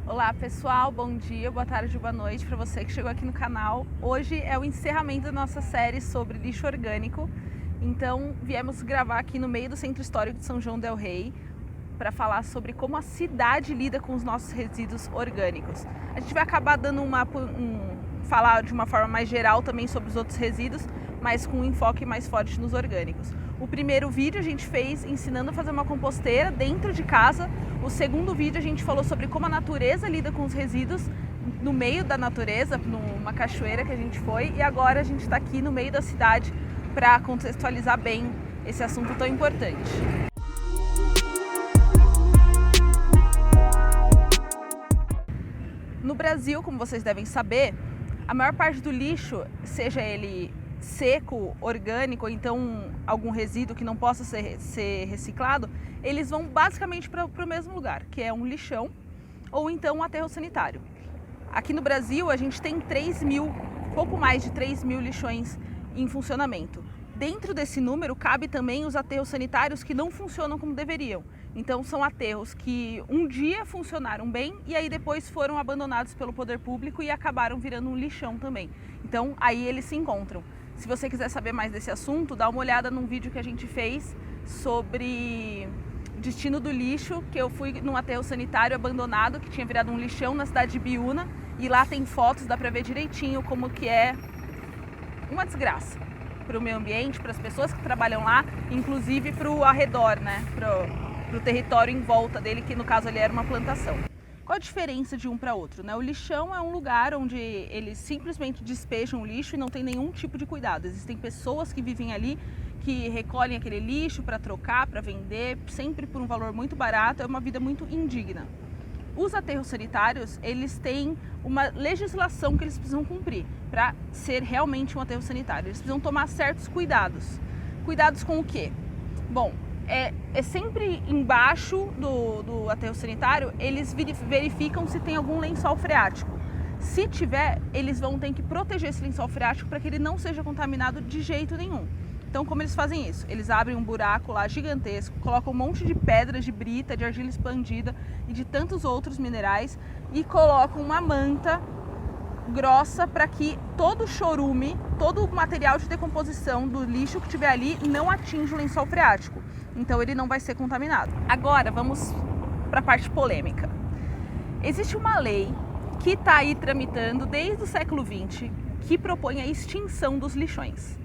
Olá pessoal, bom dia, boa tarde, boa noite para você que chegou aqui no canal. Hoje é o encerramento da nossa série sobre lixo orgânico, então viemos gravar aqui no meio do Centro Histórico de São João del Rei para falar sobre como a cidade lida com os nossos resíduos orgânicos. A gente vai acabar dando falar de uma forma mais geral também sobre os outros resíduos, mas com um enfoque mais forte nos orgânicos. O primeiro vídeo a gente fez ensinando a fazer uma composteira dentro de casa. O segundo vídeo a gente falou sobre como a natureza lida com os resíduos no meio da natureza, numa cachoeira que a gente foi. E agora a gente está aqui no meio da cidade para contextualizar bem esse assunto tão importante. No Brasil, como vocês devem saber, a maior parte do lixo, seja ele seco, orgânico ou então algum resíduo que não possa ser reciclado, eles vão basicamente para o mesmo lugar, que é um lixão ou então um aterro sanitário. Aqui no Brasil a gente tem pouco mais de 3 mil lixões em funcionamento. Dentro desse número cabe também os aterros sanitários que não funcionam como deveriam. Então são aterros que um dia funcionaram bem e aí depois foram abandonados pelo poder público e acabaram virando um lixão também. Então aí eles se encontram. Se você quiser saber mais desse assunto, dá uma olhada num vídeo que a gente fez sobre destino do lixo, que eu fui num aterro sanitário abandonado que tinha virado um lixão na cidade de Biúna e lá tem fotos, dá pra ver direitinho como que é uma desgraça para o meio ambiente, para as pessoas que trabalham lá, inclusive para o arredor, né? Para o território em volta dele, que no caso ali era uma plantação. Qual a diferença de um para outro, né? O lixão é um lugar onde eles simplesmente despejam o lixo e não tem nenhum tipo de cuidado. Existem pessoas que vivem ali, que recolhem aquele lixo para trocar, para vender, sempre por um valor muito barato, é uma vida muito indigna. Os aterros sanitários, eles têm uma legislação que eles precisam cumprir para ser realmente um aterro sanitário. Eles precisam tomar certos cuidados. Cuidados com o quê? Bom, é sempre embaixo do aterro sanitário, eles verificam se tem algum lençol freático. Se tiver, eles vão ter que proteger esse lençol freático para que ele não seja contaminado de jeito nenhum. Então, como eles fazem isso? Eles abrem um buraco lá gigantesco, colocam um monte de pedras de brita, de argila expandida e de tantos outros minerais e colocam uma manta grossa para que todo o chorume, todo o material de decomposição do lixo que tiver ali não atinja o lençol freático. Então, ele não vai ser contaminado. Agora, vamos para a parte polêmica. Existe uma lei que está aí tramitando desde o século XX que propõe a extinção dos lixões.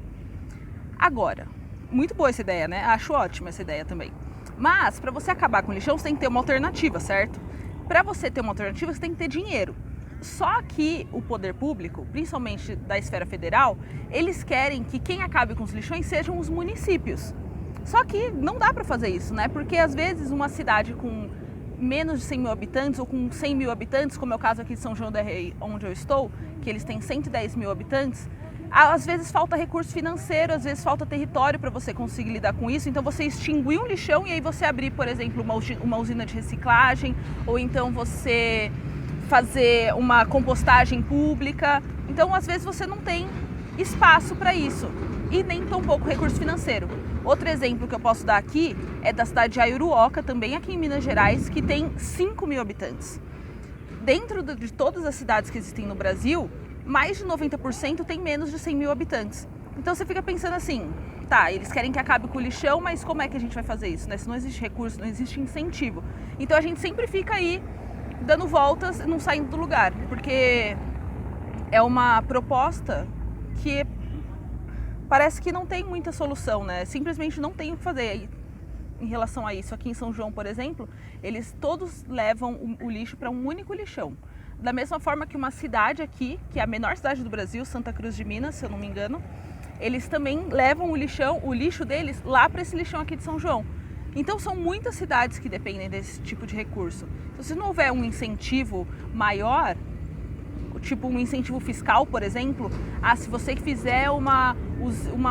Agora, muito boa essa ideia, né? Acho ótima essa ideia também. Mas, para você acabar com o lixão, você tem que ter uma alternativa, certo? Para você ter uma alternativa, você tem que ter dinheiro. Só que o poder público, principalmente da esfera federal, eles querem que quem acabe com os lixões sejam os municípios. Só que não dá para fazer isso, né? Porque às vezes uma cidade com menos de 100 mil habitantes ou com 100 mil habitantes, como é o caso aqui de São João del Rei, onde eu estou, que eles têm 110 mil habitantes, às vezes falta recurso financeiro, às vezes falta território para você conseguir lidar com isso. Então você extinguir um lixão e aí você abrir, por exemplo, uma usina de reciclagem, ou então você fazer uma compostagem pública. Então às vezes você não tem espaço para isso e nem tão pouco recurso financeiro. Outro exemplo que eu posso dar aqui é da cidade de Aiuruoca, também aqui em Minas Gerais, que tem 5 mil habitantes. Dentro de todas as cidades que existem no Brasil, mais de 90% tem menos de 100 mil habitantes. Então você fica pensando assim, tá, eles querem que acabe com o lixão, mas como é que a gente vai fazer isso, né? Se não existe recurso, não existe incentivo. Então a gente sempre fica aí dando voltas, não saindo do lugar, porque é uma proposta que parece que não tem muita solução, né? Simplesmente não tem o que fazer. Em relação a isso, aqui em São João, por exemplo, eles todos levam o lixo para um único lixão. Da mesma forma que uma cidade aqui, que é a menor cidade do Brasil, Santa Cruz de Minas, se eu não me engano, eles também levam o lixo deles lá para esse lixão aqui de São João. Então são muitas cidades que dependem desse tipo de recurso. Então, se não houver um incentivo maior, tipo um incentivo fiscal, por exemplo, se você fizer uma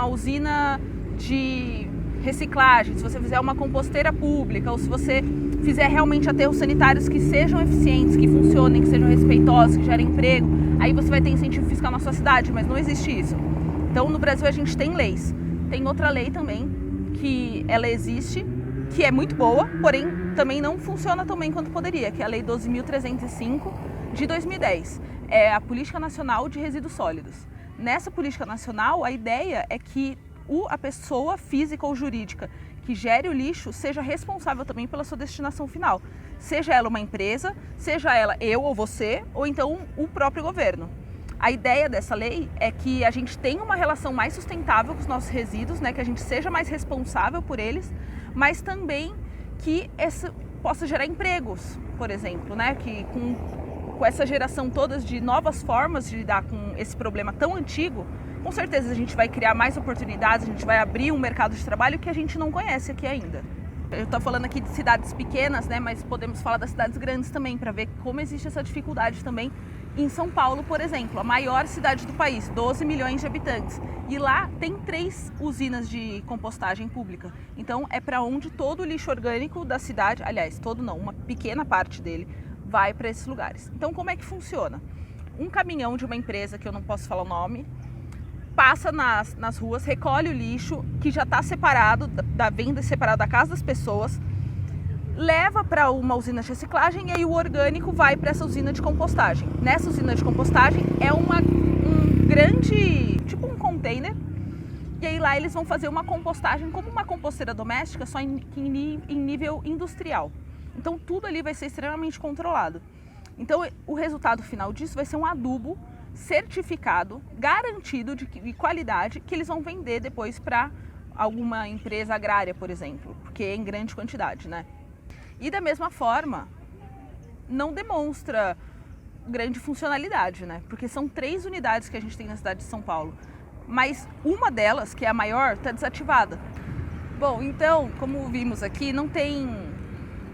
usina de reciclagem, se você fizer uma composteira pública ou se você fizer realmente aterros sanitários que sejam eficientes, que funcionem, que sejam respeitosos, que gerem emprego, aí você vai ter incentivo fiscal na sua cidade, mas não existe isso. Então no Brasil a gente tem leis. Tem outra lei também que ela existe, que é muito boa, porém também não funciona tão bem quanto poderia, que é a Lei 12.305 de 2010. É a Política Nacional de Resíduos Sólidos. Nessa política nacional, a ideia é que a pessoa física ou jurídica que gere o lixo seja responsável também pela sua destinação final. Seja ela uma empresa, seja ela eu ou você, ou então o próprio governo. A ideia dessa lei é que a gente tenha uma relação mais sustentável com os nossos resíduos, né, que a gente seja mais responsável por eles, mas também que essa possa gerar empregos, por exemplo, né, que com essa geração todas de novas formas de lidar com esse problema tão antigo, com certeza a gente vai criar mais oportunidades, a gente vai abrir um mercado de trabalho que a gente não conhece aqui ainda. Eu estou falando aqui de cidades pequenas, né, mas podemos falar das cidades grandes também, para ver como existe essa dificuldade também em São Paulo, por exemplo, a maior cidade do país, 12 milhões de habitantes. E lá tem 3 usinas de compostagem pública. Então é para onde todo o lixo orgânico da cidade, aliás, todo não, uma pequena parte dele, vai para esses lugares. Então como é que funciona? Um caminhão de uma empresa, que eu não posso falar o nome, passa nas ruas, recolhe o lixo que já está separado, da venda separado da casa das pessoas, leva para uma usina de reciclagem e aí o orgânico vai para essa usina de compostagem. Nessa usina de compostagem é um grande, tipo um container, e aí lá eles vão fazer uma compostagem como uma composteira doméstica, só em nível industrial. Então tudo ali vai ser extremamente controlado. Então o resultado final disso vai ser um adubo certificado, garantido de qualidade, que eles vão vender depois para alguma empresa agrária, por exemplo, porque é em grande quantidade, né? E da mesma forma, não demonstra grande funcionalidade, né? Porque são 3 unidades que a gente tem na cidade de São Paulo, mas uma delas, que é a maior, está desativada. Bom, então, como vimos aqui, não tem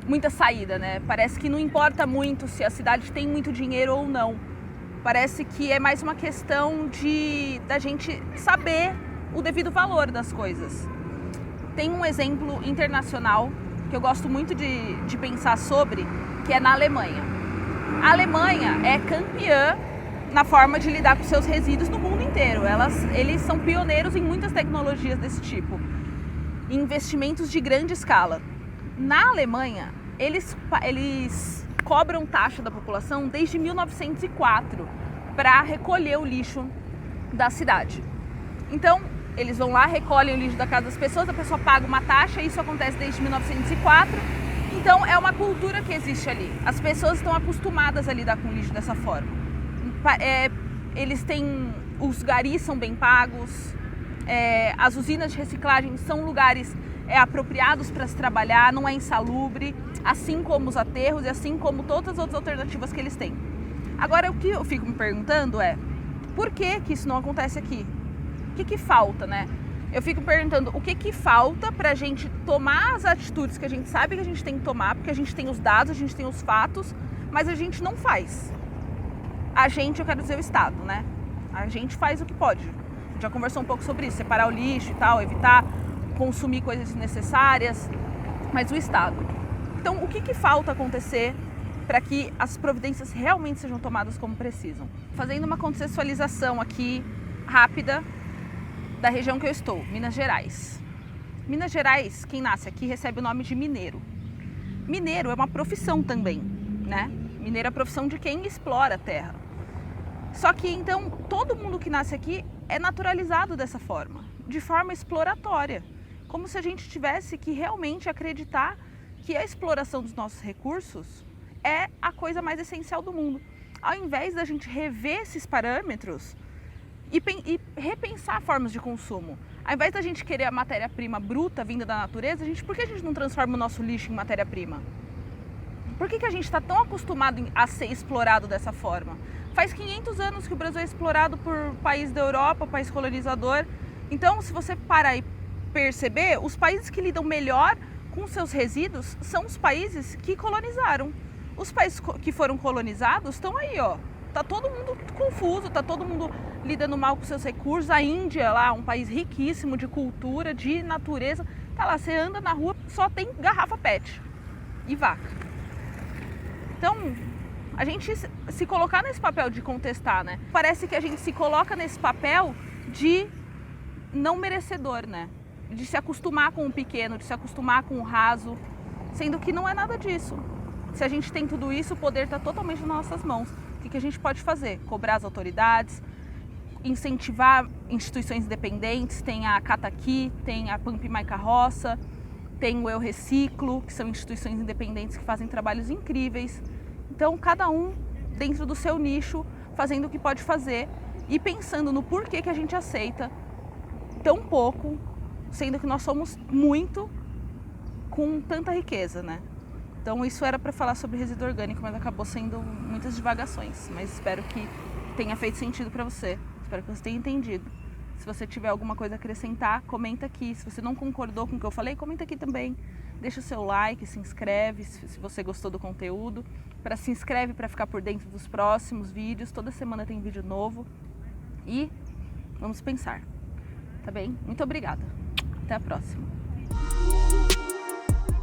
muita saída, né? Parece que não importa muito se a cidade tem muito dinheiro ou não. Parece que é mais uma questão da gente saber o devido valor das coisas. Tem um exemplo internacional que eu gosto muito de pensar sobre, que é na Alemanha. A Alemanha é campeã na forma de lidar com seus resíduos no mundo inteiro. Eles são pioneiros em muitas tecnologias desse tipo, em investimentos de grande escala. Na Alemanha, eles cobram taxa da população desde 1904 para recolher o lixo da cidade. Então, eles vão lá, recolhem o lixo da casa das pessoas, a pessoa paga uma taxa, isso acontece desde 1904. Então, é uma cultura que existe ali. As pessoas estão acostumadas a lidar com o lixo dessa forma. Eles têm... Os garis são bem pagos, as usinas de reciclagem são lugares apropriados para se trabalhar, não é insalubre, assim como os aterros e assim como todas as outras alternativas que eles têm. Agora, o que eu fico me perguntando é, por que isso não acontece aqui? O que falta, né? Eu fico perguntando o que falta para a gente tomar as atitudes que a gente sabe que a gente tem que tomar, porque a gente tem os dados, a gente tem os fatos, mas a gente não faz. Eu quero dizer o Estado, né? A gente faz o que pode. A gente já conversou um pouco sobre isso, separar o lixo e tal, evitar consumir coisas desnecessárias, mas o Estado. Então, o que falta acontecer para que as providências realmente sejam tomadas como precisam? Fazendo uma contextualização aqui rápida da região que eu estou, Minas Gerais. Minas Gerais, quem nasce aqui recebe o nome de mineiro. Mineiro é uma profissão também, né? Mineiro é a profissão de quem explora a terra. Só que então todo mundo que nasce aqui é naturalizado dessa forma, de forma exploratória, como se a gente tivesse que realmente acreditar que a exploração dos nossos recursos é a coisa mais essencial do mundo. Ao invés da gente rever esses parâmetros e repensar formas de consumo. Ao invés da gente querer a matéria-prima bruta vinda da natureza, por que a gente não transforma o nosso lixo em matéria-prima? Por que a gente está tão acostumado a ser explorado dessa forma? Faz 500 anos que o Brasil é explorado por país da Europa, país colonizador. Então, se você parar e perceber, os países que lidam melhor com seus resíduos são os países que colonizaram. Os países que foram colonizados estão aí, ó. Tá todo mundo confuso, tá todo mundo lidando mal com seus recursos. A Índia lá, um país riquíssimo de cultura, de natureza, tá lá, você anda na rua, só tem garrafa PET e vaca. Então, a gente se colocar nesse papel de contestar, né? Parece que a gente se coloca nesse papel de não merecedor, né? de se acostumar com o pequeno, de se acostumar com o raso, sendo que não é nada disso. Se a gente tem tudo isso, o poder está totalmente nas nossas mãos. O que a gente pode fazer? Cobrar as autoridades, incentivar instituições independentes, tem a Cata Aqui, tem a Pump My Carroça, tem o Eu Reciclo, que são instituições independentes que fazem trabalhos incríveis. Então, cada um dentro do seu nicho, fazendo o que pode fazer e pensando no porquê que a gente aceita tão pouco, sendo que nós somos muito, com tanta riqueza, né? Então isso era para falar sobre resíduo orgânico, mas acabou sendo muitas divagações. Mas espero que tenha feito sentido para você, espero que você tenha entendido. Se você tiver alguma coisa a acrescentar, comenta aqui. Se você não concordou com o que eu falei, comenta aqui também. Deixa o seu like, se inscreve se você gostou do conteúdo. Se inscreve para ficar por dentro dos próximos vídeos. Toda semana tem vídeo novo. E vamos pensar. Tá bem? Muito obrigada. Até a próxima.